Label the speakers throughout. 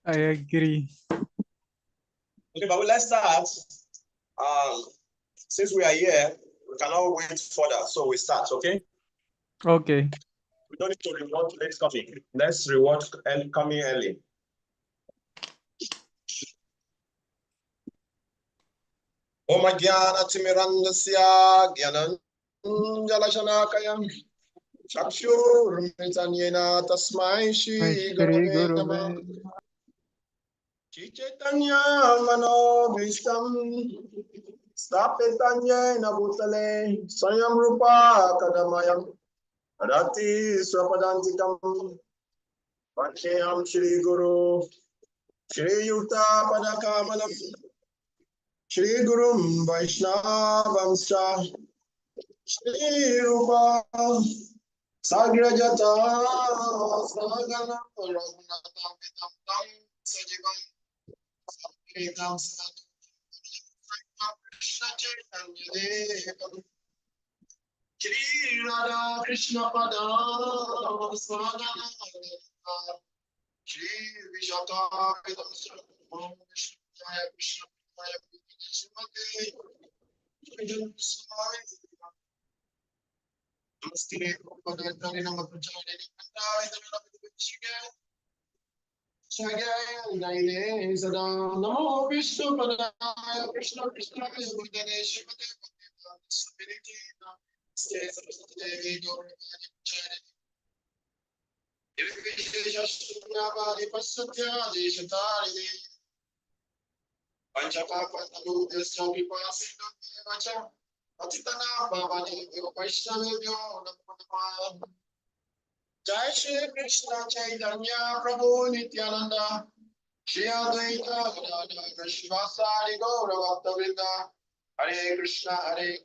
Speaker 1: I agree.
Speaker 2: Okay, but let's start. Since we are here, we cannot wait further, so we start, okay?
Speaker 1: Okay.
Speaker 2: We don't need to reward late coming. Let's reward coming early. Om Jnana Timirandasya Jnananjalashanakayam Chakshurmitanyena Tasmai Shri
Speaker 1: Shri
Speaker 2: Gurave
Speaker 1: Guru.
Speaker 2: Namah Chaitanya Manobhistam Stapetanyena Bhutale Swayam Rupa Kadamayam Rati Swapadantikam Vakhyam Shri Guru Shri Yuta Padakamalam Shri Gurum Vaishnavamscha Shri Rupa Sagrajata Sagana Raghunatam Vitam Tam Sajivam Sankritam Sanatam Krishna Chaitanya Devam Shri Radha Krishna Pada Sagana Shri Vishaka Vidam Om Vishnu Jaya Krishna Jaya Shrimati Jaya Swami Namaste Upadayatari Namapracharya Kandai Dhanam Shagaya Naine Sada Namo Vishnu Padaya Krishna Krishna Bhutane Shrimati Samiriti Namaste Saraswati Gaurani Chari Visheshashunyavadi Pasatya Deshatari Panchapapanaludyasya Vipasina Devacha Atitana Bhavani Vaishnavyo Namo Jai Shri Krishna Chaitanya Prabhu Nityananda Shri Advaita Gadadhara Shivasari Gaura Bhaktavrinda Hare Krishna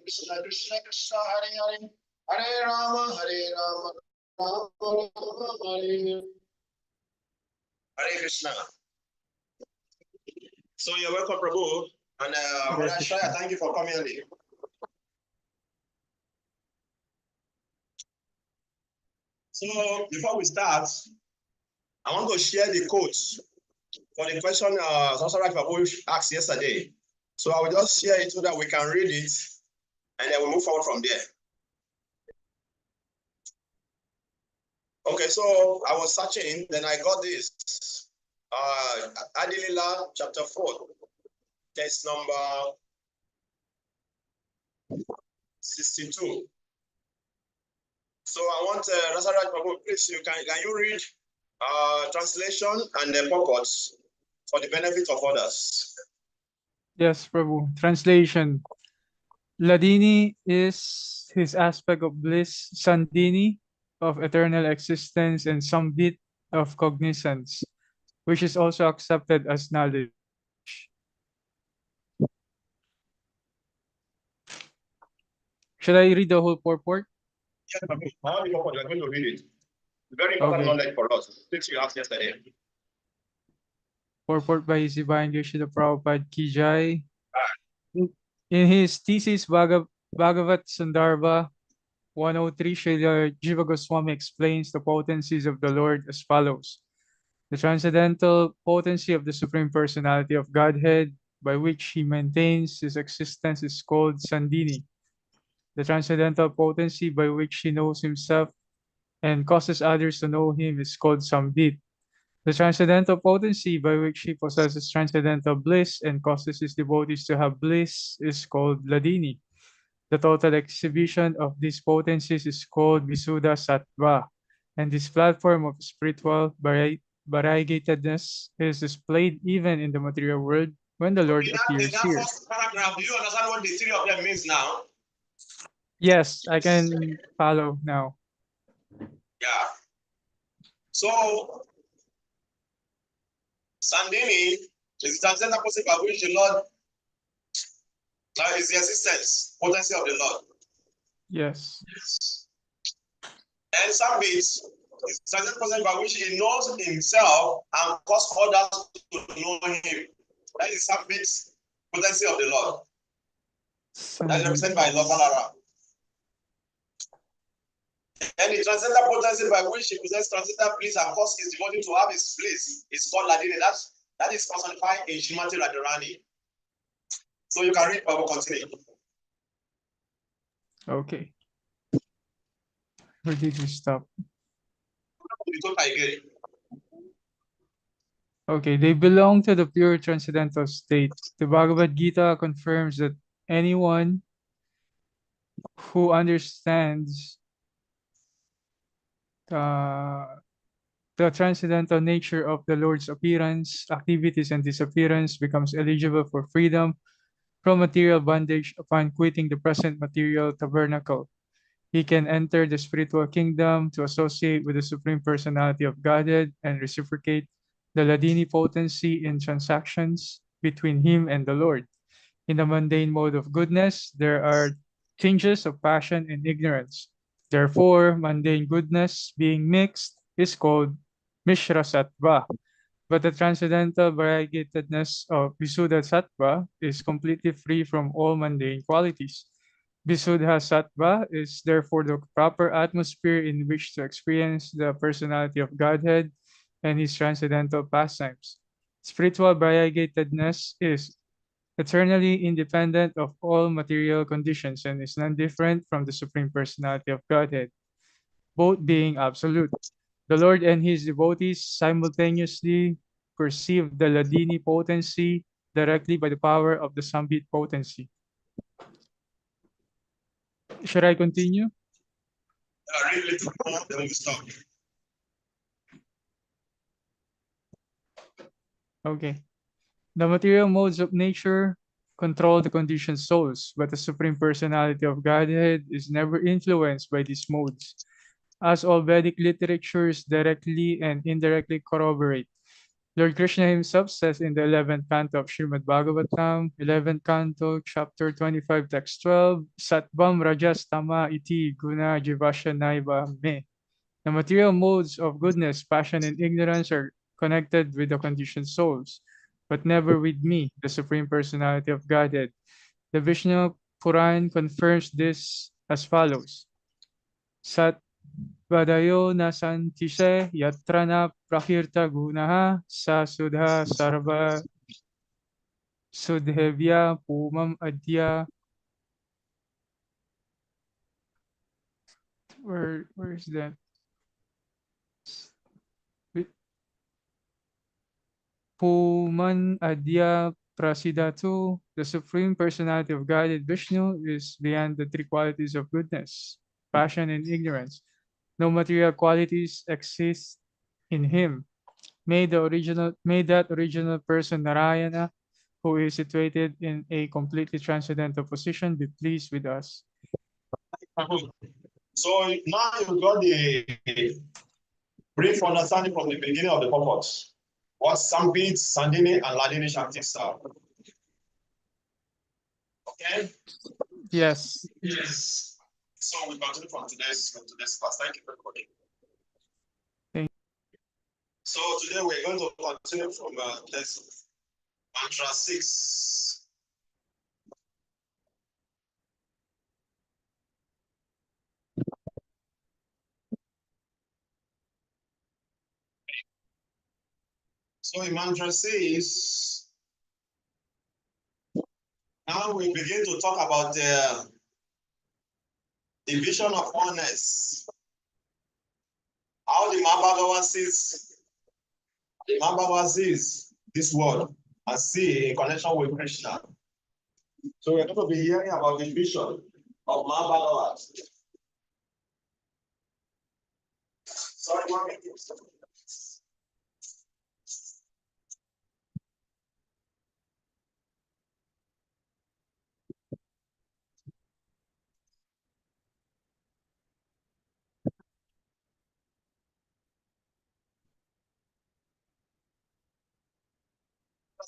Speaker 2: Krishna Krishna Hare Hare Hare Rama Rama Rama Hare Krishna. So you're welcome, Prabhu. And Brother Shaya, thank you for coming early. So before we start, I want to share the quotes for the question Sasara Prabhu asked yesterday. So I will just share it so that we can read it and then we'll move forward from there. Okay, so I was searching, then I got this. Adilila chapter 4, text number 62. So I want Rasaraj Prabhu, please, can you read translation and the purpose for the benefit of others?
Speaker 1: Yes, Prabhu. Translation. Ladini is his aspect of bliss, Sandini of eternal existence, and Sambit of cognizance, which is also accepted as knowledge. Should I read the whole purport?
Speaker 2: Yes, Prabhu. We are going to read it. Very important knowledge for us, since you asked yesterday.
Speaker 1: Purport by His Divine Srila Prabhupada Ki Jai. In his thesis Bhagavat Sandarbha 103, Srila Jiva Goswami explains the potencies of the Lord as follows. The transcendental potency of the Supreme Personality of Godhead, by which he maintains his existence, is called Sandini. The transcendental potency by which he knows himself and causes others to know him is called Sambit. The transcendental potency by which he possesses transcendental bliss and causes his devotees to have bliss is called Ladini. The total exhibition of these potencies is called Visuddha Sattva, and this platform of spiritual variegatedness is displayed even in the material world when the Lord appears here.
Speaker 2: First paragraph, do you understand what the three of them means now?
Speaker 1: Yes, I can follow now.
Speaker 2: Yeah. So, Sandini is the transcendental potency by which the Lord is the existence, potency of the Lord.
Speaker 1: Yes.
Speaker 2: And Sambit is the transcendental potency by which he knows himself and causes others to know him. That is Sambit's potency of the Lord. That is represented by Lord Balara. And the transcendental potency by which he possesses transcendental bliss and causes his devotee to have his bliss is called Ladini. That is personified in Shrimati Radharani. So you can read Bible continue.
Speaker 1: Okay. Where did we stop? Okay, they belong to the pure transcendental state. The Bhagavad Gita confirms that anyone who understands the transcendental nature of the Lord's appearance, activities, and disappearance becomes eligible for freedom from material bondage upon quitting the present material tabernacle. He can enter the spiritual kingdom to associate with the Supreme Personality of Godhead and reciprocate the Ladini potency in transactions between him and the Lord. In the mundane mode of goodness, there are changes of passion and ignorance. Therefore, mundane goodness being mixed is called Mishra Sattva. But the transcendental variegatedness of Visuddha Sattva is completely free from all mundane qualities. Visuddha Sattva is therefore the proper atmosphere in which to experience the personality of Godhead and his transcendental pastimes. Spiritual variegatedness is eternally independent of all material conditions and is non-different from the Supreme Personality of Godhead, both being absolute. The Lord and his devotees simultaneously perceive the Ladini potency directly by the power of the Sambit potency. Should I continue?
Speaker 2: Read a little more, then we stop.
Speaker 1: Okay. The material modes of nature control the conditioned souls, but the Supreme Personality of Godhead is never influenced by these modes, as all Vedic literatures directly and indirectly corroborate. Lord Krishna himself says in the 11th canto of Srimad Bhagavatam, 11th canto, chapter 25, text 12, Sattvam Rajas Tama iti guna jivasya naiva me. The material modes of goodness, passion, and ignorance are connected with the conditioned souls, but never with me, the Supreme Personality of Godhead. The Vishnu Puran confirms this as follows. Sat Vadayo nasantise yatrana prakirta gunaha sa sudha sarva sudhevya pumam adya. Where is that? Puman adya prasidatu. The Supreme Personality of Godhead Vishnu is beyond the three qualities of goodness, passion, and ignorance. No material qualities exist in him. May that original person Narayana, who is situated in a completely transcendental position, be pleased with us.
Speaker 2: So now you got the brief understanding from the beginning of the purpose. What Sambit, Sandini, and Ladini Shaktis are. Okay?
Speaker 1: Yes.
Speaker 2: Yes. So we continue from today's class. Thank you very much.
Speaker 1: Thank
Speaker 2: So today we're going to continue from lesson mantra 6. So in mantra 6, now we begin to talk about the vision of oneness. How the Mahabharata sees this world and see in connection with Krishna. So we're going to be hearing about the vision of Mahabharata. Sorry, one minute.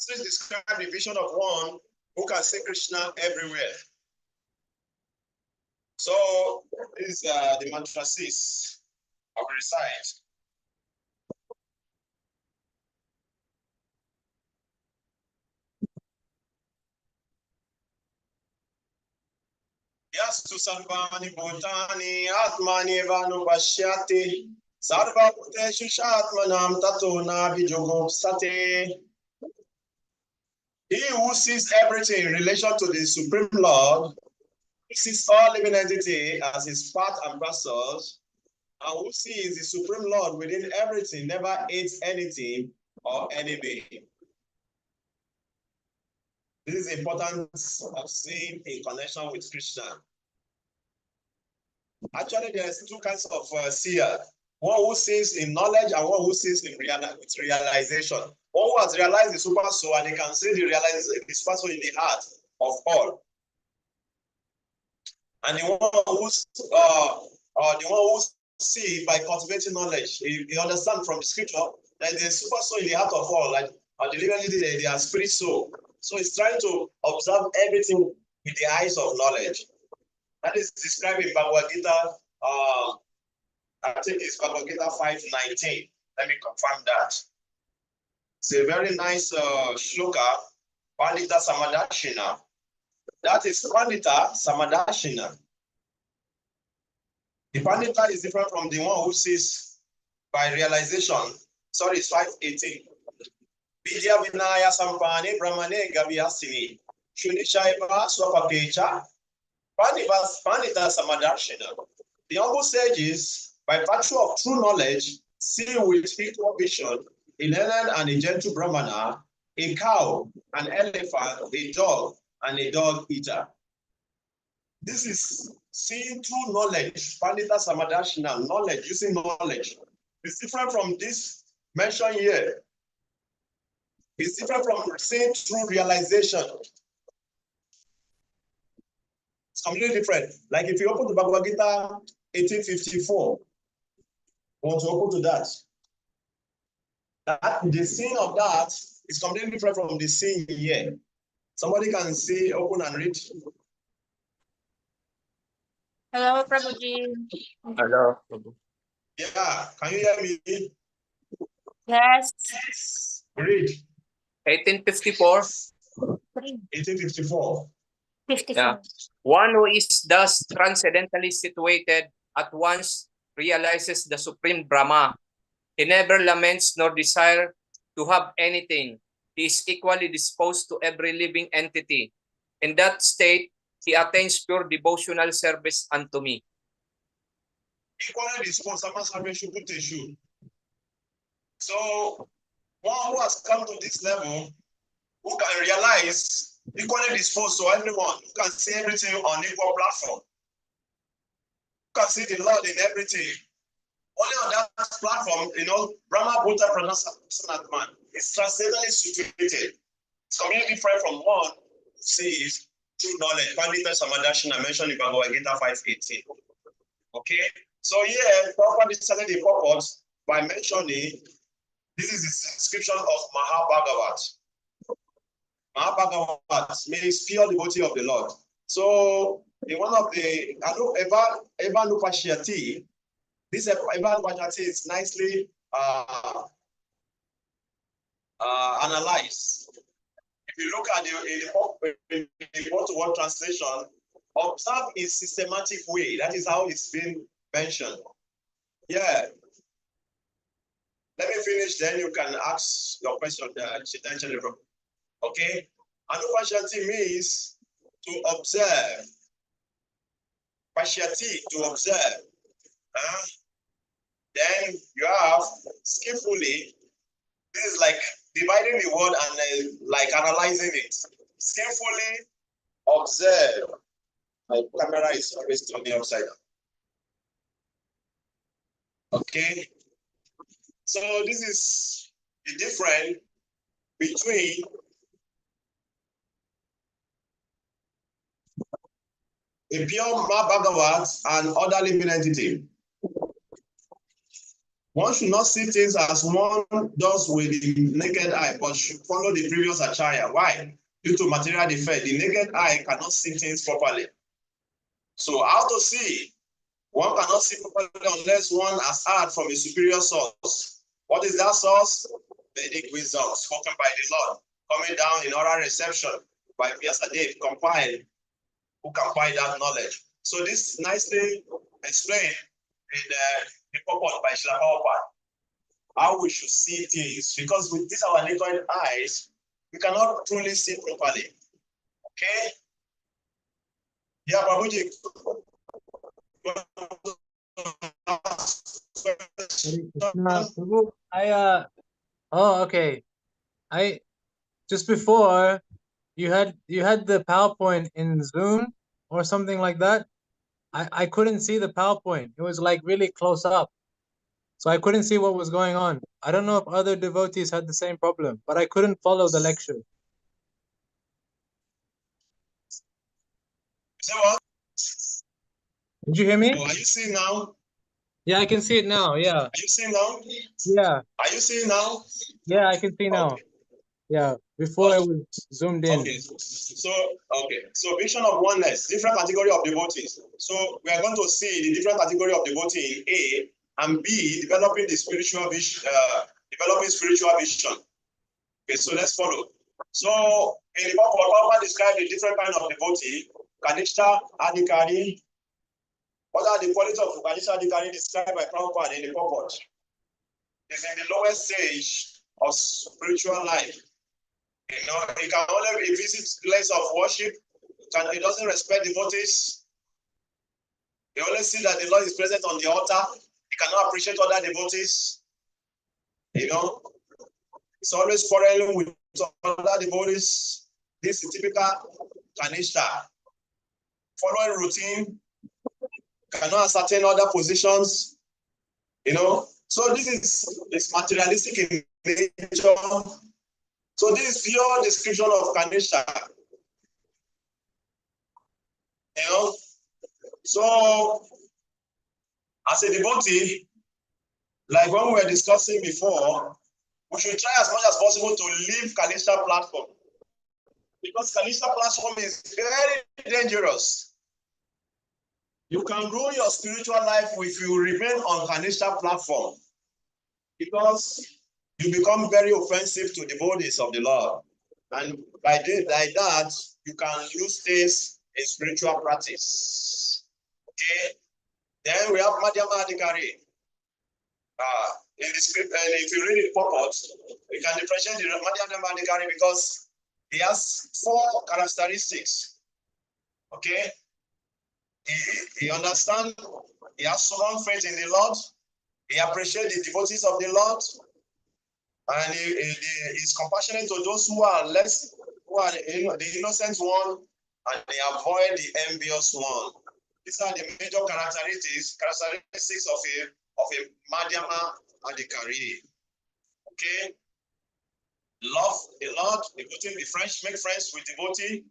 Speaker 2: Let's describe the vision of one who can see Krishna everywhere. So this is the mantra 6 I will recite. Yastu Sarvani Bhutani Atmani Vanu Pashyati Sarva Bhuteshu Shatmanam Tatona Vijogo Sate. He who sees everything in relation to the Supreme Lord, who sees all living entity as his part and parcels, and who sees the Supreme Lord within everything, never hates anything or any being. This is the importance of seeing in connection with Krishna. Actually, there's two kinds of seer. One who sees in knowledge and one who sees in realization. One who has realized the super soul and they can see the super soul in the heart of all. And the one who see by cultivating knowledge, he understands from the scripture that the super soul in the heart of all, like deliberately they are spirit soul. So he's trying to observe everything with the eyes of knowledge. That is described in Bhagavad Gita. I think it's Bhagavad Gita 5:19. Let me confirm that. It's a very nice shloka, Pandita Samadashina. That is Pandita Samadashina. The Pandita is different from the one who sees by realization. Sorry, it's 5:18. Vidya Vinaya Sampane Brahmane Gavyasini. Shunishaiva Swapakecha. Pandita Samadashina. The humble sages, by virtue of true knowledge, see with equal vision a learned and a gentle Brahmana, a cow, an elephant, a dog, and a dog eater. This is seeing true knowledge, Pandita Samadashina, knowledge, using knowledge. It's different from this mentioned here. It's different from seeing true realization. It's completely different. Like if you open the Bhagavad Gita 1854, I want to open to that. The scene of that is completely different from the scene here. Somebody can see, open and read.
Speaker 3: Hello, Prabhuji.
Speaker 4: Hello.
Speaker 2: Yeah, can you hear me?
Speaker 3: Yes.
Speaker 2: Read.
Speaker 4: 1854.
Speaker 2: 1854.
Speaker 3: 54.
Speaker 4: Yeah. One who is thus transcendentally situated at once realizes the Supreme Brahma. He never laments nor desires to have anything. He is equally disposed to every living entity. In that state, he attains pure devotional service unto me.
Speaker 2: Equally disposed, so one who has come to this level, who can realize, equally disposed to everyone, who can see everything on equal platform, who can see the Lord in everything. Only on that platform, Brahma Bhuta Pranasatman is transcendently situated. It's completely different from one who sees true knowledge. Pandita Samadashina mentioned in Bhagavad Gita 5:18. Okay? So here, Prabhupada started the purpose by mentioning this is the description of Mahabhagavat. Mahabhagavat means pure devotee of the Lord. So in one of the Evanupashyati, this Evanupashyati is nicely analyzed. If you look at the word-to-word translation, observe in systematic way. That is how it's been mentioned. Yeah. Let me finish, then you can ask your question. Okay? Anupashyati means to observe. Pashyati, to observe. Then you have skillfully. This is like dividing the word and like analyzing it. Skillfully observe. My camera is always turning upside down. Okay? So this is the difference between a pure Mahabhagavat and other living entity. One should not see things as one does with the naked eye, but should follow the previous acharya. Why? Due to material defect, the naked eye cannot see things properly. So how to see? One cannot see properly unless one has heard from a superior source. What is that source? Vedic wisdom spoken by the Lord, coming down in oral reception by Vyasadeva, compiled who can find that knowledge. So this nicely explained in the purport by Srila Prabhupada, how we should see things, because with these our naked eyes, we cannot truly see properly. Okay? Yeah, Prabhuji.
Speaker 5: Prabhu, okay. I just before you had the PowerPoint in Zoom or something like that. I couldn't see the PowerPoint. It was like really close up. So I couldn't see what was going on. I don't know if other devotees had the same problem, but I couldn't follow the lecture.
Speaker 2: Say what?
Speaker 5: Did you hear me?
Speaker 2: Oh, are you seeing now?
Speaker 5: Yeah, I can see it now. Yeah.
Speaker 2: Are you seeing now?
Speaker 5: Yeah.
Speaker 2: Are you seeing now?
Speaker 5: Yeah, I can see now.
Speaker 2: Okay.
Speaker 5: Yeah. Before I was zoomed in.
Speaker 2: Okay. So vision of oneness, different category of devotees. So we are going to see the different category of devotee in A and B, developing the spiritual vision, developing spiritual vision. Okay, so let's follow. So in the book, Prabhupada described the different kind of devotee, Kanishta, Adhikari. What are the qualities of Kanishta Adhikari described by Prabhupada in the purport? It's in the lowest stage of spiritual life. You know, he can only visit place of worship. He doesn't respect devotees. He only sees that the Lord is present on the altar. He cannot appreciate other devotees. You know, he's always quarreling with other devotees. This is typical Kanishta. Following routine, cannot ascertain other positions. You know, so this is materialistic in nature. So this is pure description of Kanishta. You know, so as a devotee, like when we were discussing before, we should try as much as possible to leave Kanishta platform, because Kanishta platform is very dangerous. You can ruin your spiritual life if you remain on Kanishta platform, because you become very offensive to devotees of the Lord, and by that you can lose taste in spiritual practice. Okay. Then we have Madhyama Adhikari. In the script, and if you read it purport, we can differentiate the Madhyama Adhikari because he has 4 characteristics. Okay. He understands, he has strong faith in the Lord, he appreciates the devotees of the Lord, and he is compassionate to those who are less, who are the innocent one, and they avoid the envious one. These are the major characteristics of a Madhyama Adhikari. Okay? Love the Lord, devotee, make friends with devotee,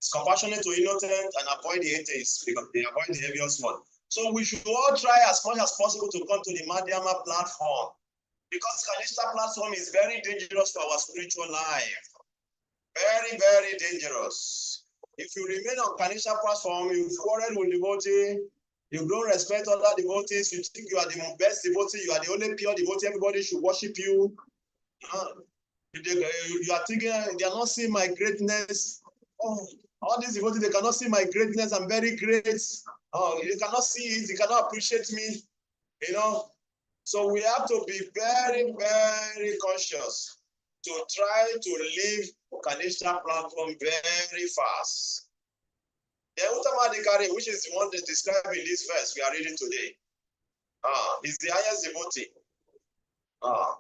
Speaker 2: is compassionate to innocent, and avoid the atheists because they avoid the envious one. So we should all try as much as possible to come to the Madhyama platform, because Kanishta platform is very dangerous to our spiritual life. Very, very dangerous. If you remain on Kanishta platform, you quarrel with devotee, you don't respect other devotees, you think you are the best devotee, you are the only pure devotee, everybody should worship you. You are thinking they are not seeing my greatness. Oh, all these devotees, they cannot see my greatness. I'm very great. Oh, they cannot see it, they cannot appreciate me. You know, so we have to be very, very conscious to try to leave Kanishta platform very fast. The Uttama Adhikari, which is the one that described in this verse we are reading today, is the highest devotee.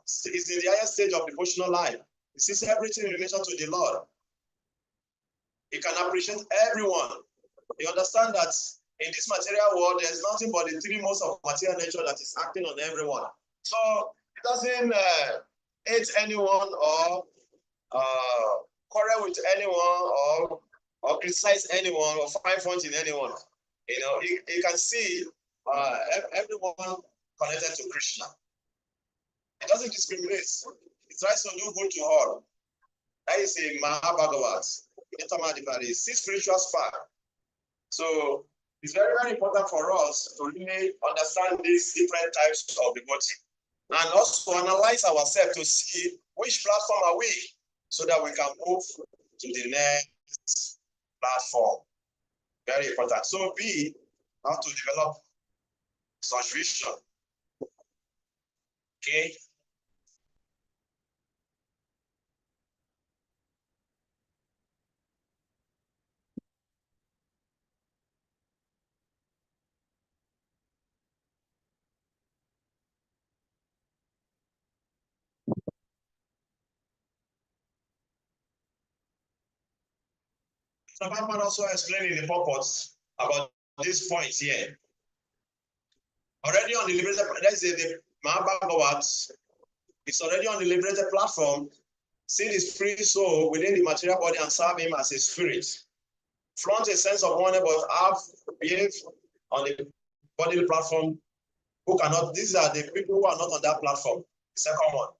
Speaker 2: It's in the highest stage of devotional life. He sees everything in relation to the Lord. He can appreciate everyone. He understands that in this material world, there's nothing but the 3 modes of material nature that is acting on everyone. So it doesn't hate anyone or quarrel with anyone or criticize anyone or find fault in anyone. You know, he can see everyone connected to Krishna. It doesn't discriminate. It tries to do good to all. That is a Mahabhagavat. It's 6 spiritual spark. So it's very, very important for us to really understand these different types of devotee, and also analyze ourselves to see which platform are we, so that we can move to the next platform. Very important. So B, how to develop such vision. Okay. So Papa also explaining the purpose about this point here. Already on the liberated, let's say the Mahabharata, it's already on the liberated platform. See his free soul within the material body and serve him as a spirit. Flaunt a sense of honor, but have behave on the bodily platform who cannot. These are the people who are not on that platform. The second one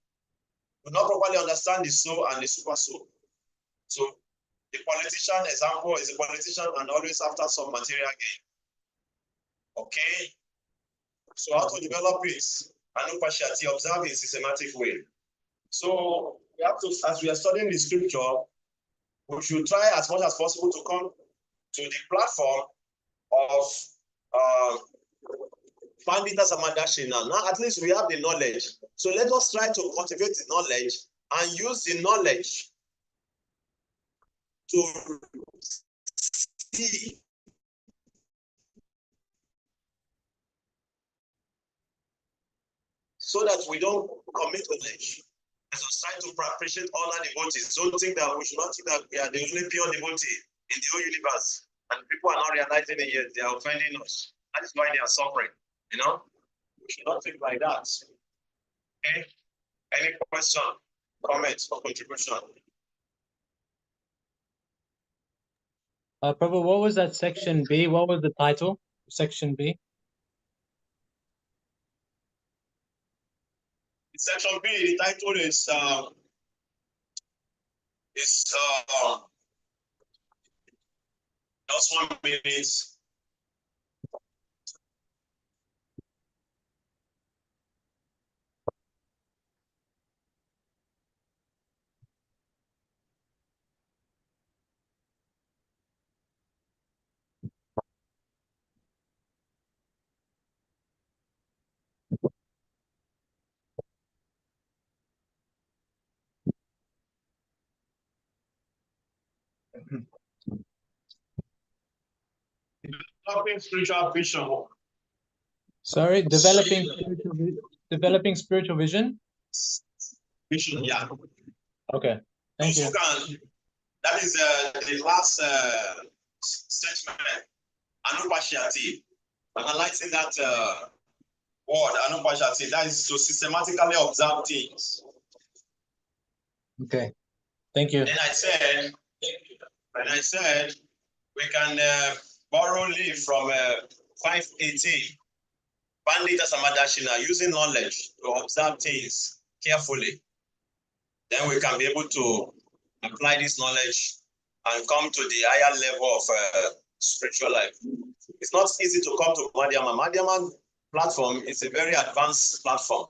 Speaker 2: do not properly understand the soul and the super soul. So the politician example is a politician and always after some material gain. Okay. So how to develop it? Anupashati, observe in systematic way. So we have to, as we are studying the scripture, we should try as much as possible to come to the platform of Pandita Samadashina. Now at least we have the knowledge. So let us try to cultivate the knowledge and use the knowledge to see so that we don't commit knowledge. As we try to appreciate all our devotees, don't think that we should not think that we are the only pure devotee in the whole universe. And people are not realizing it yet. They are offending us. That is why they are suffering. You know? We should not think like that. Okay? Any question, comments, or contribution?
Speaker 5: Prabhu, what was that section B? What was the title? Section B?
Speaker 2: Section B, the title is just 1 minute. Developing spiritual vision.
Speaker 5: Sorry, developing spiritual vision.
Speaker 2: Vision, yeah.
Speaker 5: Okay, thank you.
Speaker 2: That is the last statement. Anupashati. Analyzing that word, Anupashati, that is to systematically observe things.
Speaker 5: Okay, thank you.
Speaker 2: Then I said, we can borrow leave from 518. Pandita Samadashina, using knowledge to observe things carefully. Then we can be able to apply this knowledge and come to the higher level of spiritual life. It's not easy to come to Madhyama. Madhyama platform is a very advanced platform.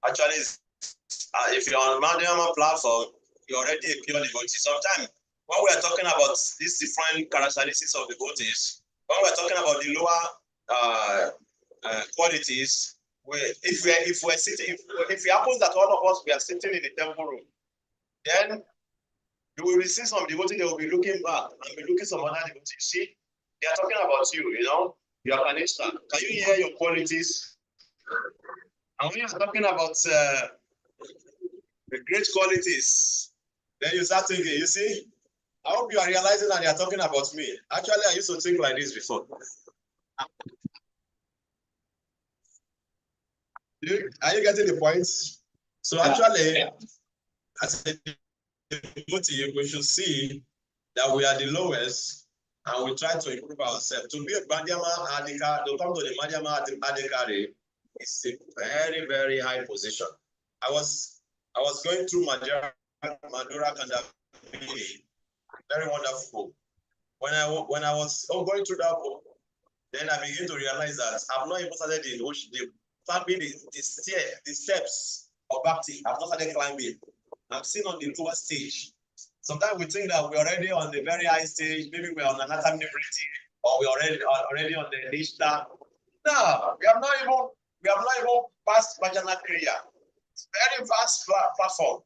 Speaker 2: Actually, if you're on Madhyama platform, you're already a pure devotee. Sometimes when we are talking about these different characteristics of devotees, when we're talking about the lower qualities, if we're sitting, if it happens that all of us we are sitting in the temple room, then you will see some devotees, they will be looking back and be looking some other devotees. See, they are talking about you, you know, you are an extra. Can you hear your qualities? And when you're talking about the great qualities, then you start thinking, you see, I hope you are realizing that they are talking about me. Actually, I used to think like this before. Are you getting the points? So actually, as a devotee, we should see that we are the lowest and we try to improve ourselves. To be a Madhyama Adhikari, to come to the Madhyama Adhikari is a very, very high position. I was going through Madhura Kandavini, very wonderful. When I was going through that book, then I began to realize that I've not even started the steps of Bhakti. I've not started climbing. I'm still on the lower stage. Sometimes we think that we're already on the very high stage, maybe we're on anatomy nitty, or we're already on the Nishta. No, we have not even passed Vajana Kriya. It's very vast platform.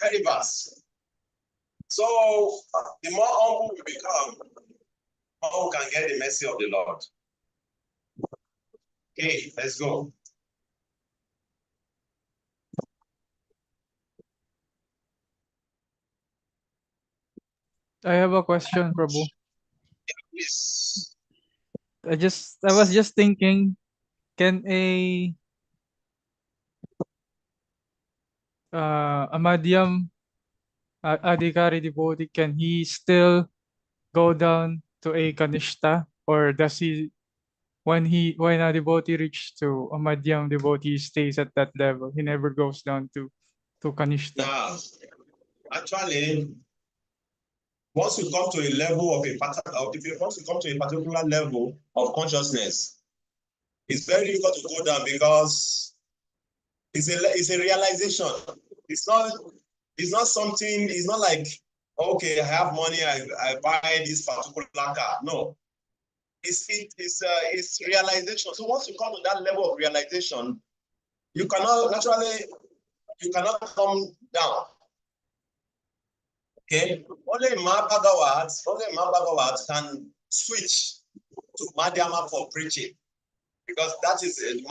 Speaker 2: Very vast. So the more humble we become, the more we can get the mercy of the Lord. Okay, let's go.
Speaker 1: I have a question, Prabhu.
Speaker 2: Please.
Speaker 1: I was just thinking, can a Madhyam Adhikari devotee, can he still go down to a Kanishta, or does he, when a devotee reaches to a Madhyam devotee, he stays at that level, he never goes down to Kanishta?
Speaker 2: Now, actually, once you come to a level of once you come to a particular level of consciousness, it's very difficult to go down because it's a realization. It's not something. It's not like, okay, I have money, I buy this particular car. No, it's realization. So once you come to that level of realization, you cannot come down. Okay, only Mahabhagawat can switch to Madhyama for preaching, because that is the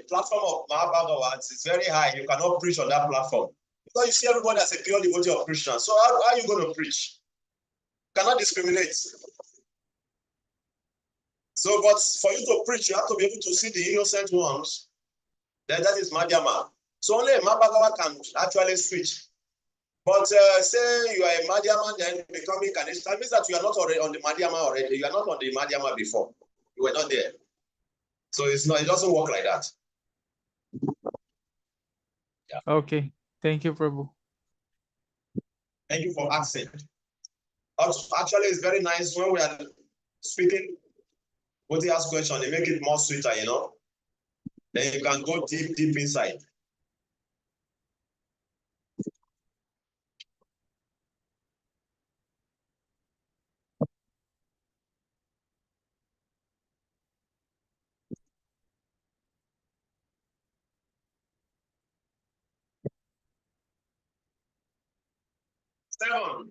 Speaker 2: platform of Mahabhagawat is very high. You cannot preach on that platform because you see everybody as a pure devotee of Krishna. So how are you going to preach? You cannot discriminate. So, but for you to preach, you have to be able to see the innocent ones. Then that is Madhyama. So only a Mahabhagawat can actually switch. But say you are a Madhyama, then becoming Kanishta, that means that you are not already on the Madhyama already. You are not on the Madhyama before. You were not there. So it doesn't work like that. Yeah.
Speaker 1: Okay, thank you, Prabhu.
Speaker 2: Thank you for asking. Actually, it's very nice when we are speaking, when they ask questions, they make it more sweeter, you know. Then you can go deep inside. Seven.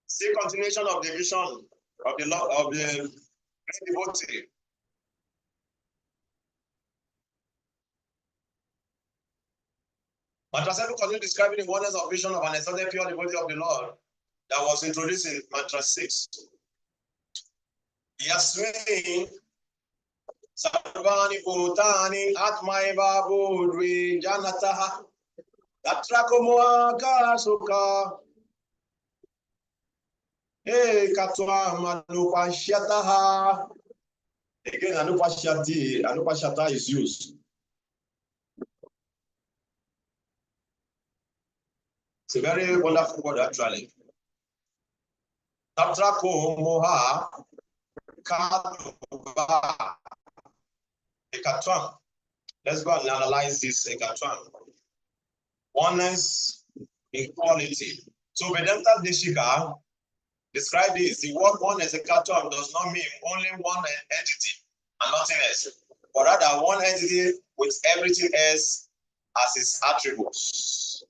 Speaker 2: See continuation of the vision of the Lord of the great devotee. Mantra 7 continues describing the oneness of vision of an exalted pure devotee of the Lord that was introduced in Mantra 6. Yasmin Sarvani Bhutani Atmaiva Budvi Janataha Tatrakomoaka Sukha Hey Katwa Manupashyataha. Again, Anupashyata is used. It's a very wonderful word, actually. Tatrako Moha Katwa Ekatwam. Let's go and analyze this Ekatwam. Oneness in quality. So Vedanta Deshika describe this. The word oneness Ekatwam does not mean only one entity and nothing else, but rather one entity with everything else as its attributes.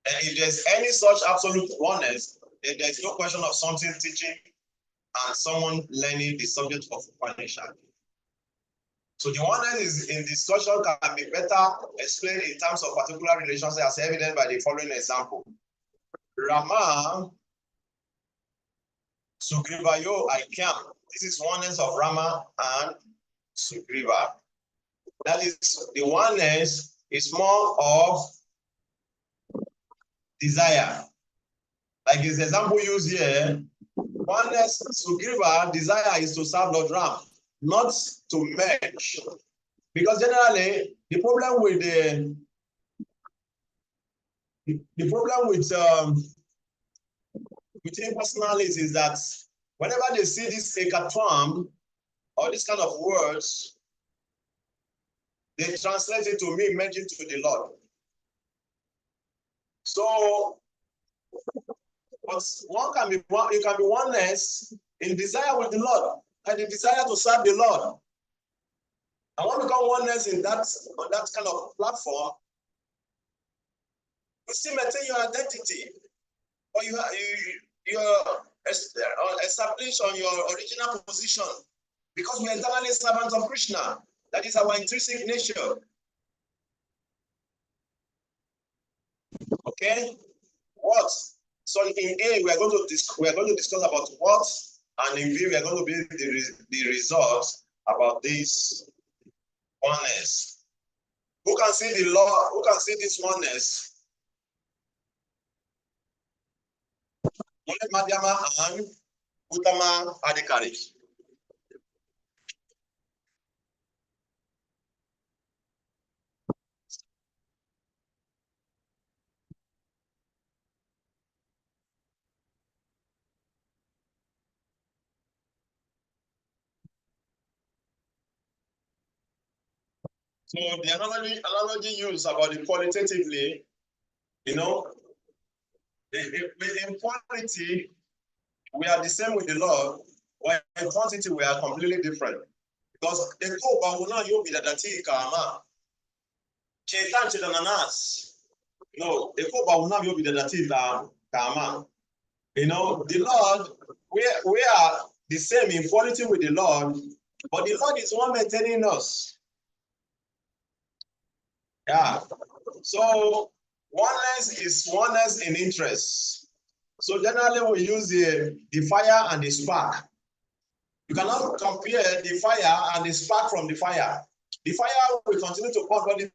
Speaker 2: And if there's any such absolute oneness, then there's no question of something teaching and someone learning the subject of Upanishad. So the oneness is in discussion can be better explained in terms of particular relations as evident by the following example. Rama Sugrivayo Aikyam. This is oneness of Rama and Sugriva. That is, the oneness is more of desire. Like his example used here, oneness Sugriva desire is to serve Lord Ram, not to merge. Because generally, the problem with impersonalities is that whenever they see this ekatwam or this kind of words, they translate it to me merging to the Lord. So, but one can be one, you can be oneness in desire with the Lord and the desire to serve the Lord. I want to become oneness in that on that kind of platform. You still maintain your identity, or you're established on your original position, because we are eternally servants of Krishna. That is our intrinsic nature. Okay, what? So in A we are going to discuss about what, and in B we are going to be the results about this oneness. Who can see the law? Who can see this oneness? Madhyama and Uttama Adhikari. So the analogy used about the qualitatively, you know, in quality, we are the same with the Lord, but in quantity, we are completely different. Because the Koba will not be the Kama. Chetan Chedananas. No, the Koba will not be the Kama. You know, the Lord, we are the same in quality with the Lord, but the Lord is one maintaining us. Yeah. So oneness is oneness in interest. So generally we use the fire and the spark. You cannot compare the fire and the spark from the fire. The fire will continue to burn, but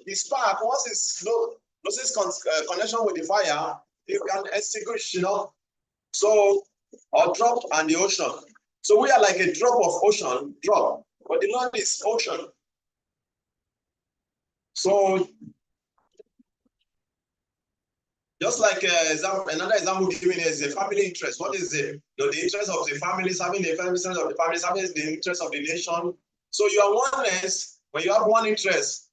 Speaker 2: the spark, once it's loses connection with the fire, you can extinguish, you know. So, or drop and the ocean. So we are like a drop of ocean, but the Lord is ocean. So, just like another example given is the family interest. What is the interest of the families, having the interest of the families, having the interest of the nation? So you are oneness when you have one interest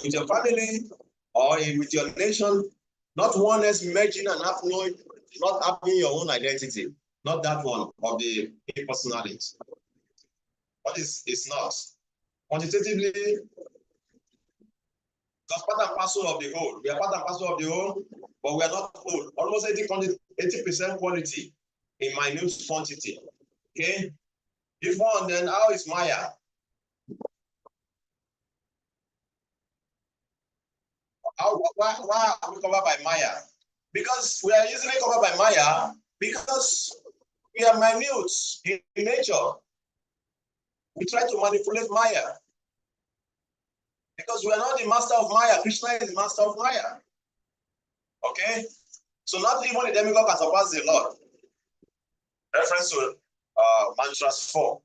Speaker 2: with your family or with your nation, not oneness merging and not having your own identity, not that one of the personality. But it's not. Quantitatively, that's part and parcel of the whole. We are part and parcel of the whole, but we are not whole. Almost 80% quality in minute quantity. Okay? If one, then how is Maya? Why are we covered by Maya? Because we are easily covered by Maya because we are minute in nature. We try to manipulate Maya because we are not the master of Maya. Krishna is the master of Maya. Okay? So not even the demigod can surpass the Lord. Reference to mantras 4.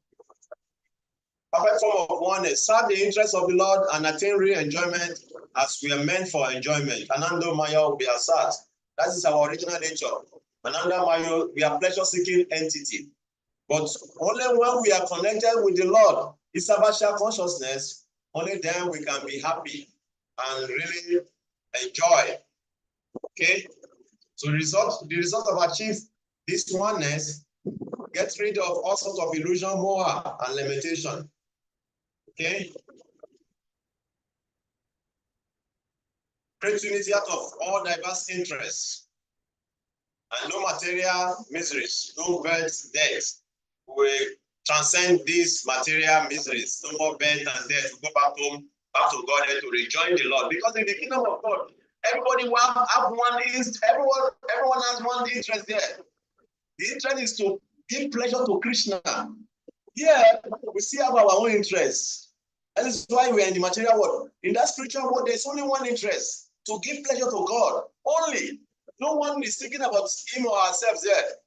Speaker 2: Perfect form of oneness. Serve the interests of the Lord and attain real enjoyment as we are meant for enjoyment. Ananda Maya will be asat. That is our original nature. Ananda Maya, we are pleasure-seeking entity. But only when we are connected with the Lord, Isabasha consciousness, only then we can be happy and really enjoy. Okay? So the result of achieve this oneness, get rid of all sorts of illusion, moha, and limitation. Okay? Create unity out of all diverse interests and no material miseries, no birth, death. We transcend these material miseries, no more birth and death. We go back home, back to God, and to rejoin the Lord. Because in the kingdom of God, everybody will have one everyone has one interest there. The interest is to give pleasure to Krishna. Here, we still have our own interests. That is why we are in the material world. In that spiritual world, there's only one interest, to give pleasure to God. Only. No one is thinking about him or ourselves there.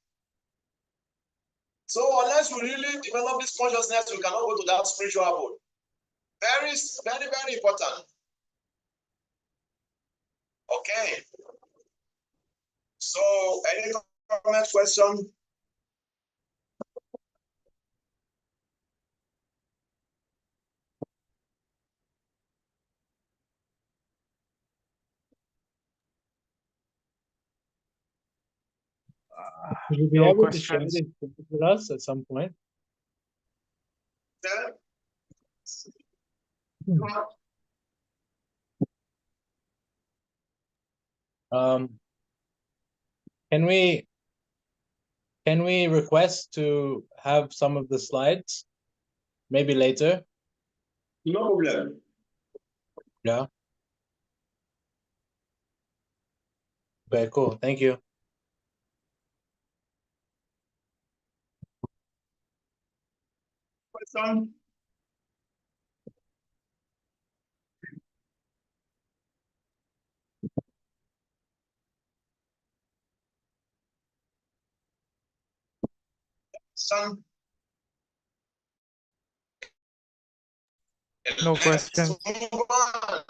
Speaker 2: So unless we really develop this consciousness, we cannot go to that spiritual world. Very, very, very important. Okay. So any comment, question?
Speaker 5: Will you be
Speaker 1: No
Speaker 5: able to share
Speaker 1: questions.
Speaker 5: this with us at some point? Can we request to have some of the slides maybe later?
Speaker 2: No problem.
Speaker 5: Yeah. Okay, cool. Thank you.
Speaker 2: Question? Son.
Speaker 1: No
Speaker 2: Let's
Speaker 1: questions.
Speaker 2: move on.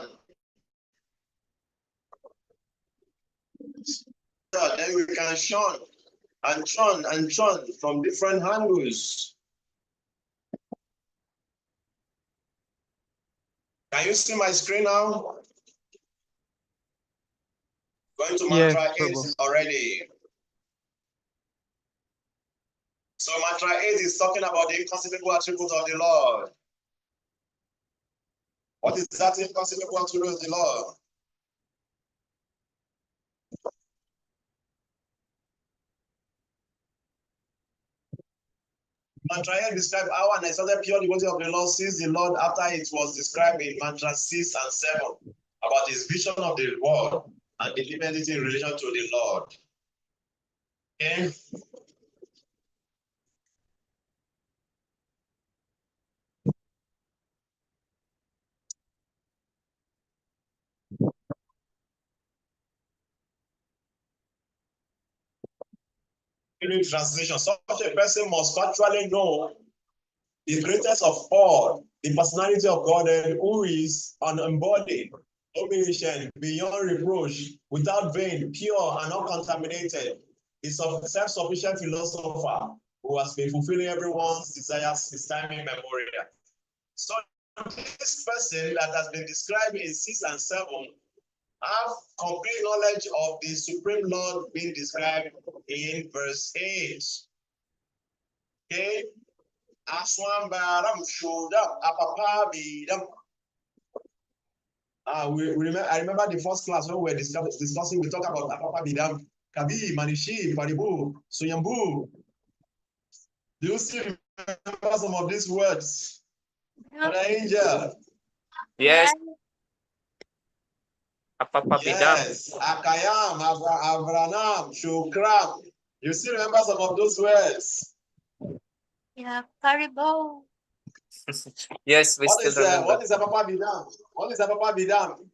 Speaker 2: So then we can shun and shun from different angles. Can you see my screen now? Going to
Speaker 1: Yes,
Speaker 2: mantra 8
Speaker 1: Prabhu.
Speaker 2: already. So mantra 8 is talking about the inconceivable attributes of the Lord. What is that inconceivable attribute of the Lord? Mantra 8 describes how an exalted pure devotee of the Lord sees the Lord after it was described in mantra 6 and 7 about his vision of the world and the divinity in relation to the Lord. Okay? Translation. Such a person must actually know the greatest of all, the personality of God, who is unembodied, omniscient, beyond reproach, without vain, pure and uncontaminated, is a self-sufficient philosopher who has been fulfilling everyone's desires since time immemorial. So this person that has been described in 6 and 7 have complete knowledge of the Supreme Lord being described in verse 8. Okay? Aswan Baram showed up, Apapa Bidam. I remember the first class when we were discussing, we talked about Apapa Bidam, Kabi, Manishi, Paribu, Suyambu. Do you still remember some of these words?
Speaker 3: Yeah.
Speaker 2: Angel.
Speaker 4: Yes. Apapabidam.
Speaker 2: Yes. Akayam, Avranam, Shukram. You still remember some of those words?
Speaker 3: Yeah. Paribo.
Speaker 4: Yes, we still remember.
Speaker 2: What is Apapa Bidam? What is Apapa Bidam?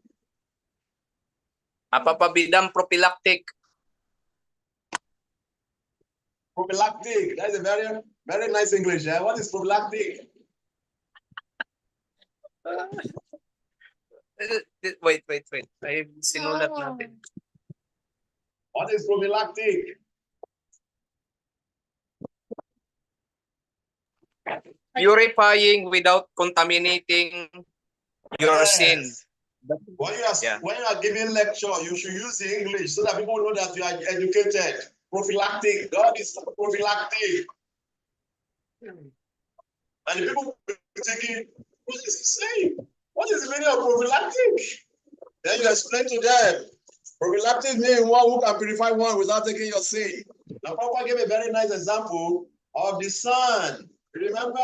Speaker 4: Apapabidam prophylactic.
Speaker 2: Prophylactic. That is a very, very nice English. Eh? What is prophylactic?
Speaker 4: Wait. Ay, sinulat natin.
Speaker 2: What is prophylactic?
Speaker 4: Purifying without contaminating your sin.
Speaker 2: When you are giving lecture, you should use the English so that people know that you are educated. Prophylactic. God is prophylactic. And the people thinking, what is he saying? What is the meaning of prophylactic? Then you explain to them. Prophylactic means one who can purify one without taking your sin. Now, Papa gave a very nice example of the sun. Remember?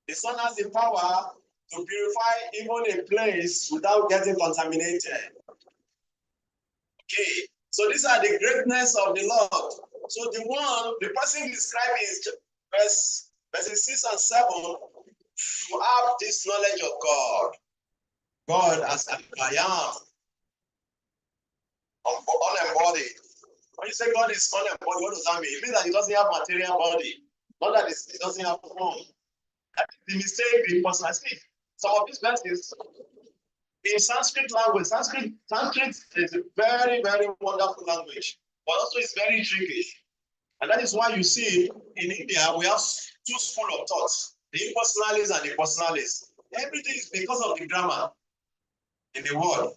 Speaker 2: The sun has the power to purify even a place without getting contaminated. Okay, so these are the greatness of the Lord. So the person described in verses 6 and 7, to have this knowledge of God. God as I am, unembodied. When you say God is unembodied, what does that mean? It means that he doesn't have material body, not that he doesn't have form. The mistake, the personality. Some of these verses in Sanskrit language, Sanskrit is a very, very wonderful language, but also it's very tricky. And that is why you see in India, we have two schools of thoughts, the impersonalists and the personalists. Everything is because of the grammar in the word.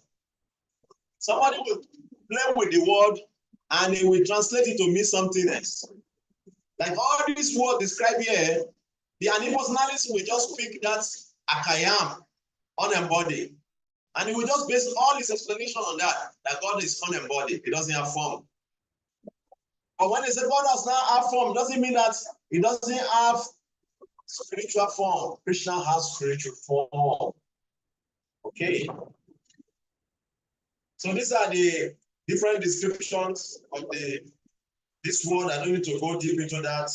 Speaker 2: Somebody will play with the word and he will translate it to mean something else. Like all these words described here, the impersonalist will just pick that akayam, unembodied. And he will just base all his explanation on that God is unembodied. He doesn't have form. But when they say God does not have form, doesn't mean that he doesn't have spiritual form. Krishna has spiritual form. Okay. So these are the different descriptions of this word. I don't need to go deep into that.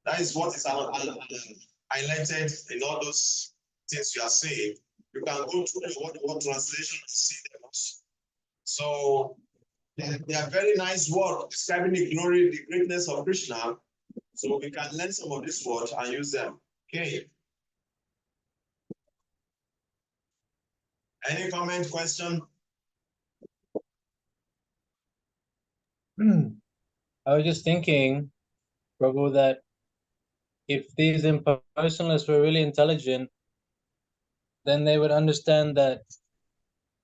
Speaker 2: That is what is highlighted in all those things you are saying. You can go through the word translation and see them also. So they are very nice words describing the glory, the greatness of Krishna. So we can learn some of these words and use them. Okay. Any comment, question?
Speaker 5: I was just thinking, Prabhu, that if these impersonalists were really intelligent, then they would understand that,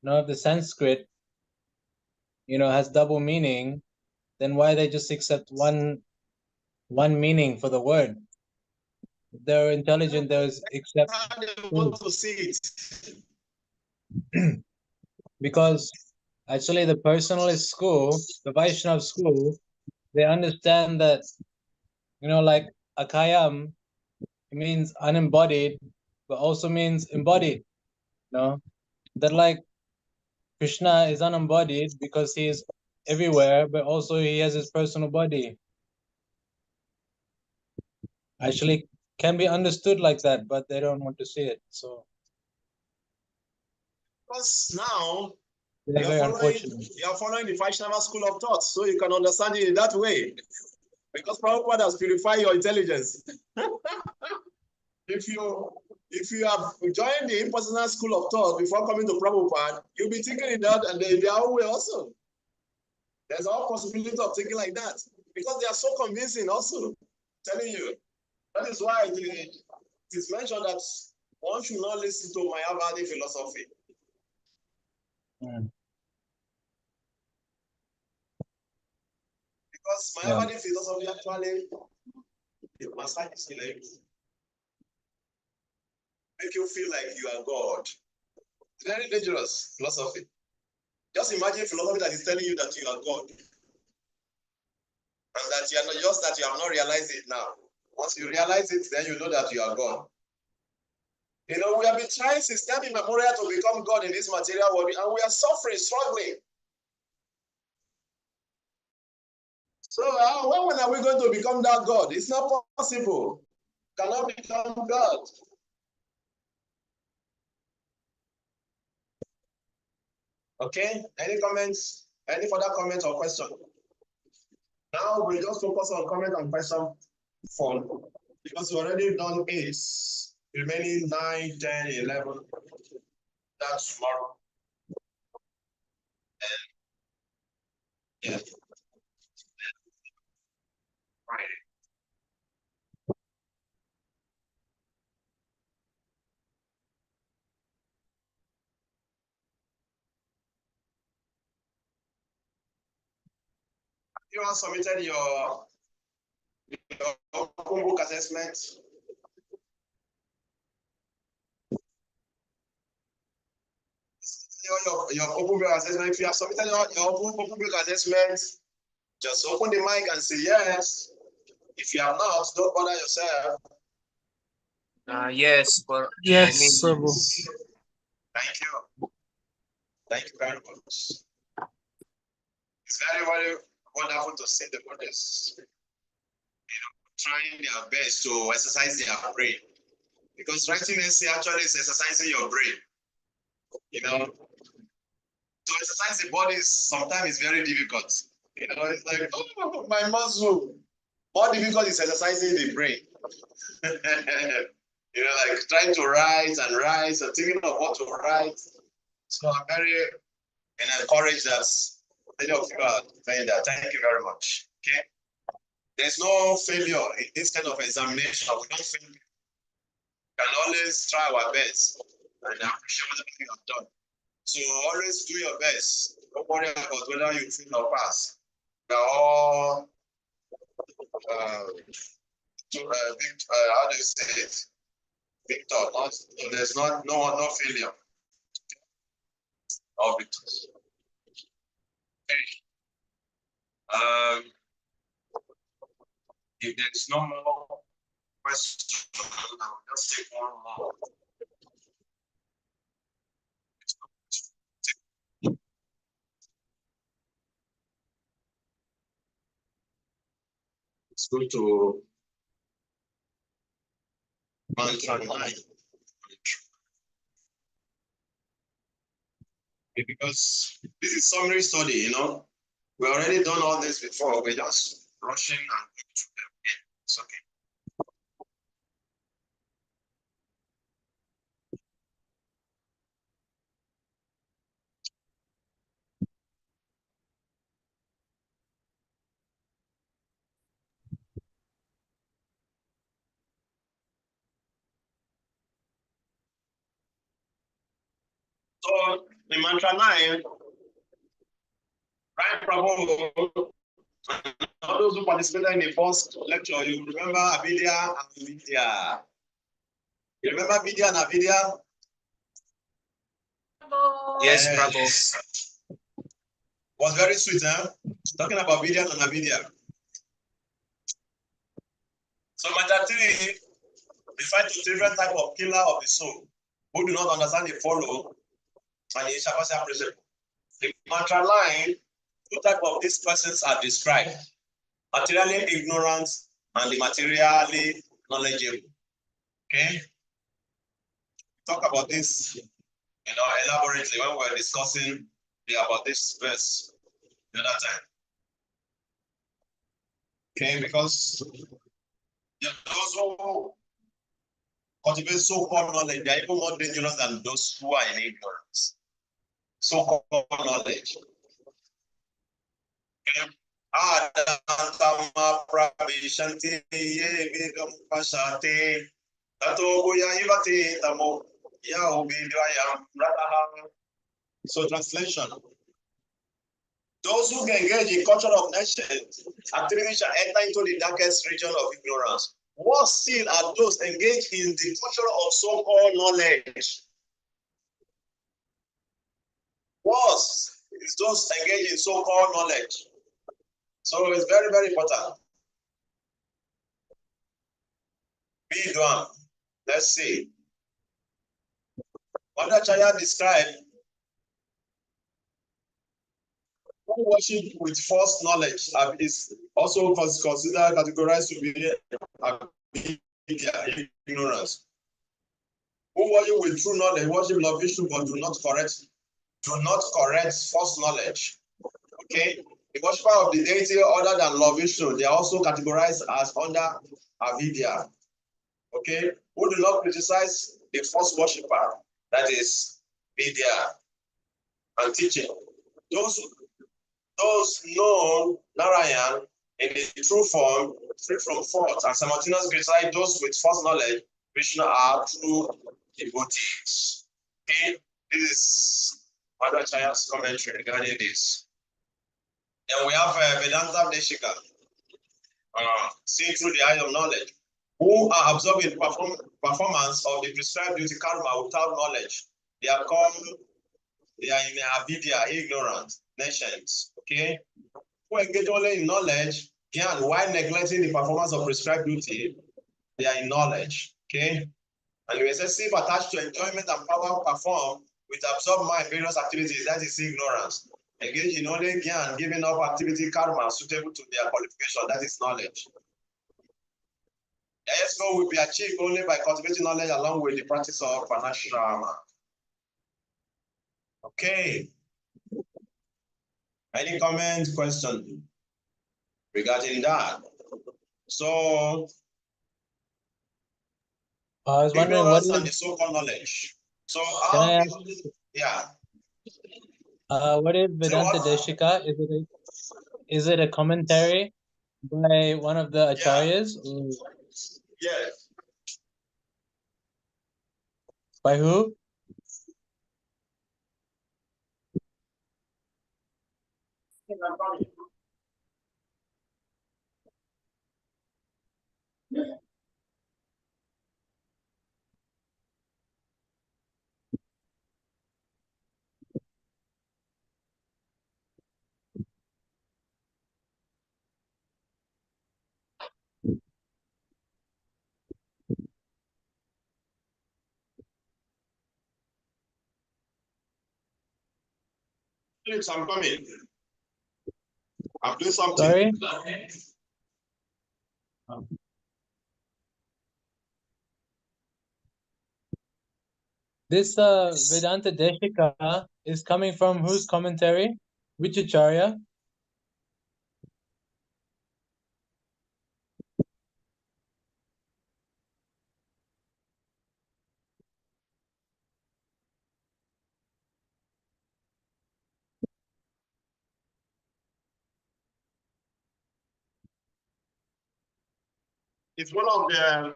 Speaker 5: if the Sanskrit, has double meaning, then why they just accept one meaning for the word? If they're intelligent, they would accept
Speaker 2: How they want to see it.
Speaker 5: because actually the personalist school, the Vaishnava school, they understand that, like akayam, it means unembodied, but also means embodied. That like Krishna is unembodied because he is everywhere, but also he has his personal body. Actually, can be understood like that, but they don't want to see it. So
Speaker 2: Because now
Speaker 5: they're very unfortunate.
Speaker 2: you are following the Vaishnava school of thought, so you can understand it in that way. Because Prabhupada has purified your intelligence. If you have joined the impersonal school of thought before coming to Prabhupada, you'll be thinking in that and in their own way also. There's all possibility of thinking like that. Because they are so convincing also. I'm telling you. That is why it is mentioned that one should not listen to Mayavadi philosophy. Because Mayavadi philosophy actually make you feel like you are God. It's very dangerous philosophy. Just imagine philosophy that is telling you that you are God. And that you are not just that you have not realized it now. Once you realize it, then you know that you are God. We have been trying since time immemorial to become God in this material world, and we are suffering, struggling. So when are we going to become that God? It's not possible. Cannot become God. Okay. Any comments? Any further comments or question? Now we just focus on comment and question 4 because we already done 8. Remaining 9, 10, 11. That's tomorrow. And yeah. Friday. You have submitted your open book assessment. Your open book assessment. If you have submitted your open book assessment, just open the mic and say yes. If you have not, don't bother yourself.
Speaker 4: Yes,
Speaker 1: Yes, Prabhu.
Speaker 2: Thank you. Thank you very much. It's very, very wonderful to see the brothers, trying their best to exercise their brain. Because writing essay actually is exercising your brain. To exercise the body sometimes is very difficult. It's like, oh, my muscle. More difficult is exercising the brain. Like trying to write and thinking of what to write. So I'm very encouraged that many of you are saying that. Thank you very much. Okay. There's no failure in this kind of examination. We don't fail. We can always try our best and appreciate whatever you have done. So always do your best. Don't worry about whether you fail or pass. We are all how do you say it? Victor. Not there's no failure or victors. Okay. If there's no more questions, I'll just take one more. Let's go to mantra 9. Because this is summary study, you know. We already done all this before. We're just rushing and going through them again. It's okay. So in mantra 9, right, Prabhu, all those who participated in the first lecture, you remember Avidya and Vidya. You remember Vidya and Avidya?
Speaker 4: Yes, Prabhu.
Speaker 2: Was very sweet, huh? Talking about Vidya and Avidya. So mantra 3 refers to different type of killer of the soul who do not understand the follow and the Ishapasya principle. The mantra 9, two types of these persons are described: materially ignorant and the materially knowledgeable. Okay? Talk about this, elaborately when we're discussing about this verse the other time. Okay, because those who cultivate so-called knowledge, they are even more dangerous than those who are in ignorance. So-called knowledge. Okay. So translation. Those who can engage in culture of nation activities shall enter into the darkest region of ignorance. Worse still are those engaged in the culture of so-called knowledge. Worse is those engaged in so-called knowledge. So it's very, very important. B1. Let's see. Madhacharya described who worship with false knowledge is also considered categorized to be ignorance. Who worship with true knowledge, worship Lord Vishnu, but do not correct false knowledge. Okay, the worshiper of the deity other than Lord Vishnu, they are also categorized as under avidya. Okay, who do not criticize the false worshiper, that is vidya and teaching. Those know Narayan in the true form, free from fault, and simultaneously criticize those with false knowledge, Krishna are true devotees. Okay, this is Madhacharya's commentary regarding this. Then we have Vedanta Deshika, seeing through the eye of knowledge, who are absorbing performance of the prescribed duty karma without knowledge. They are in avidya, ignorant nations. Okay, who engage only in knowledge, and while neglecting the performance of prescribed duty, they are in knowledge. Okay, and the excessive attached to enjoyment and power performed with absorbed mind various activities, that is ignorance. Engage in only and giving up activity karma suitable to their qualification, that is knowledge. The highest goal will be achieved only by cultivating knowledge along with the practice of pranashrama. Okay. Any comment, question regarding that? So,
Speaker 5: I was wondering what
Speaker 2: and the
Speaker 5: is,
Speaker 2: so-called knowledge. So,
Speaker 5: can I ask,
Speaker 2: yeah.
Speaker 5: what is Vedanta Deshika? Is it a commentary by one of the acharyas?
Speaker 2: Yes.
Speaker 5: By who?
Speaker 2: I'm coming. I'm doing something.
Speaker 5: Sorry? This Vedanta Deshika is coming from whose commentary? Which acharya?
Speaker 2: It's one of the,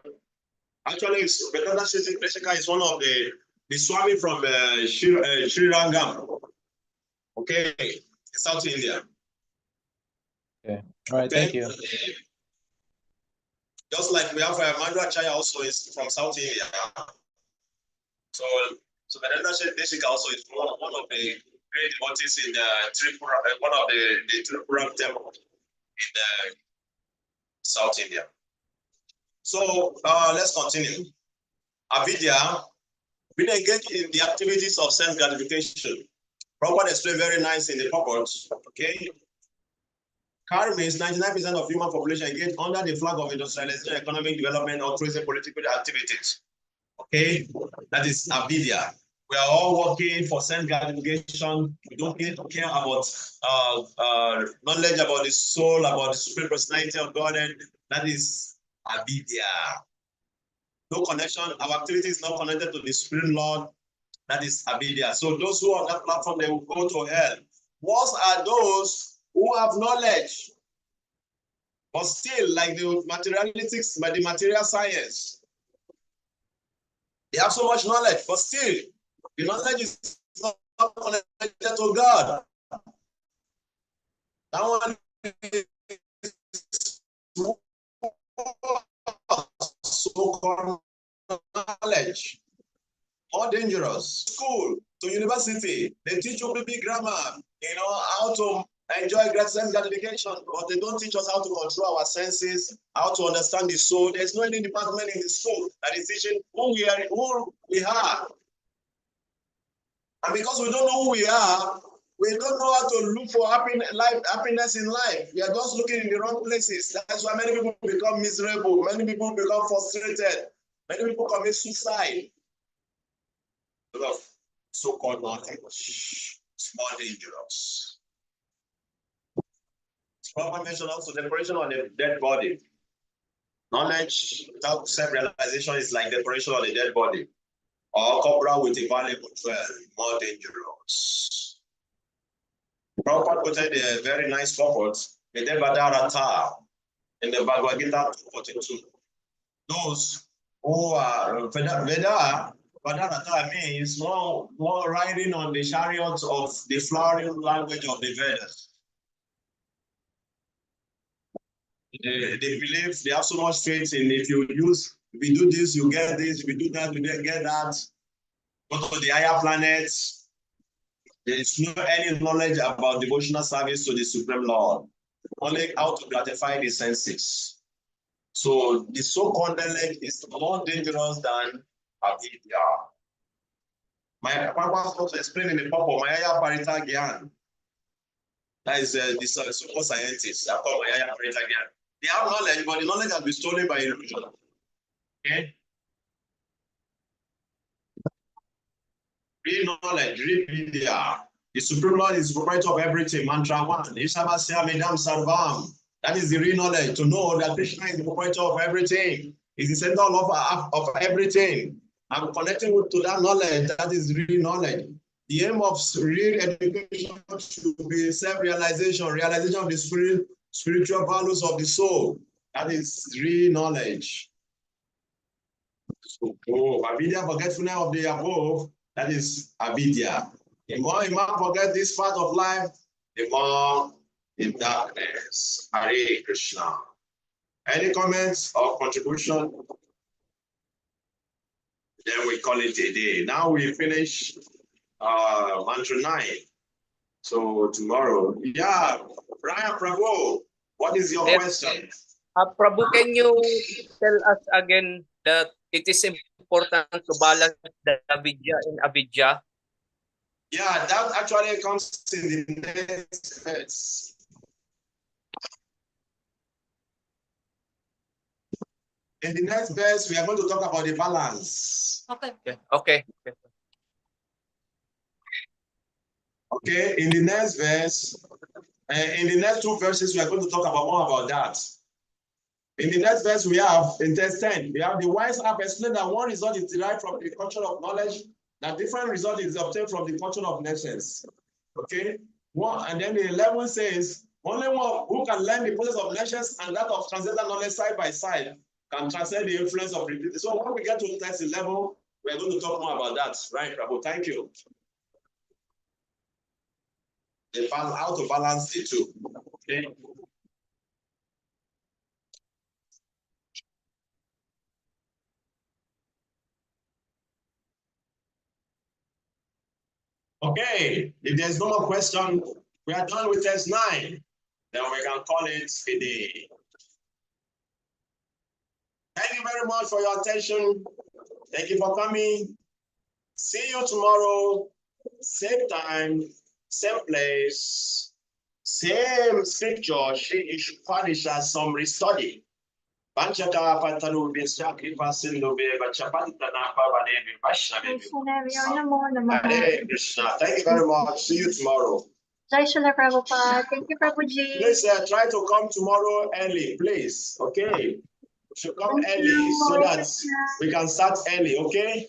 Speaker 2: actually, Vedanta Shastri is one of the Swami from Sri Rangam, okay, in South India.
Speaker 5: Okay. All right, thank you.
Speaker 2: Just like we have Mandu Acharya also is from South India. So Vedanta Shastri also is one of the great devotees in Tripura, one of the Tripura temple in South India. So let's continue. Avidya, being engaged in the activities of self-gratification. Prabhupada explained very nice in the purport, okay? Karma is 99% of human population engaged under the flag of industrialization, economic development, or tourism political activities. Okay, that is avidya. We are all working for self-gratification. We don't care about knowledge about the soul, about the supreme personality of God. And that is avidya. No connection. Our activity is not connected to the Supreme Lord. That is avidya. So those who are on that platform, they will go to hell. Worse are those who have knowledge, but still, like the materialistics, by the material science, they have so much knowledge, but still, the knowledge is not connected to God. That one is so-called knowledge, more dangerous. School to university, they teach you basic grammar, how to enjoy great sense gratification, but they don't teach us how to control our senses, how to understand the soul. There's no any department in the school that is teaching who we are. And because we don't know who we are, we don't know how to look for happiness in life. We are just looking in the wrong places. That's why many people become miserable. Many people become frustrated. Many people commit suicide. Because of so-called knowledge. It's more dangerous. Proper mention also decoration on the dead body. Knowledge without self-realization is like decoration on a dead body. Or cobra with a valuable 12, more dangerous. Prabhupada quoted a very nice purport, Vedabadarata, in the Bhagavad Gita 242. Those who are Veda, Badarata means more riding on the chariots of the flowering language of the Vedas. They believe, they have so much faith in if you do this, you get this, if you do that, you get that. Go to the higher planets. There is no any knowledge about devotional service to the Supreme Lord, only how to gratify the senses. So the so-called knowledge is more dangerous than avidya. My papa also explained in the purport, Maya Parita Gyan. That is the so-called scientists. I call Maya Parita Gyan. They have knowledge, but the knowledge has been stolen by illusion. Okay? Real knowledge, real vidya. The Supreme Lord is the proprietor of everything. Mantra 1. That is the real knowledge. To know that Krishna is the proprietor of everything. Is the center of everything. I'm connecting to that knowledge. That is real knowledge. The aim of real education should be self-realization, realization of the spiritual values of the soul. That is real knowledge. So, avidya, forgetfulness of the above, that is avidya. The more you forget this part of life, the more in darkness. Hare Krishna. Any comments or contribution? Then we call it a day. Now we finish mantra 9. So tomorrow, yeah, Ryan Prabhu, what is your
Speaker 4: Yes.
Speaker 2: question?
Speaker 4: Prabhu, can you tell us again that it is important to balance the avidya and avidya?
Speaker 2: Yeah, that actually comes in the next verse. In the next verse, we are going to talk about the balance.
Speaker 3: Okay.
Speaker 4: Okay.
Speaker 2: Okay, in the next verse, in the next 2 verses, we are going to talk about more about that. In the next verse, we have in verse 10, we have the wise have explained that one result is derived from the culture of knowledge, that different result is obtained from the culture of nations. Okay, and then the 11 says, only one who can learn the process of nations and that of transcendental knowledge side by side can transcend the influence of repeated. So when we get to text 11, we are going to talk more about that. Right, Prabhu? Thank you. How to balance the two. Okay. Okay, if there's no more question, we are done with test 9. Then we can call it a day. Thank you very much for your attention. Thank you for coming. See you tomorrow. Same time, same place, same scripture. Isopanisad summary study. Panchaka Pantaru Bisyaki Pasindu Bachapantana Pavadevi Vaishnavi. Hare Krishna. Thank you very much. See you tomorrow.
Speaker 3: Jai Srila Prabhupada. Thank you, Prabhuji.
Speaker 2: Please try to come tomorrow early, please. Okay. You should come
Speaker 3: Thank
Speaker 2: early
Speaker 3: you.
Speaker 2: so that we can start early, okay?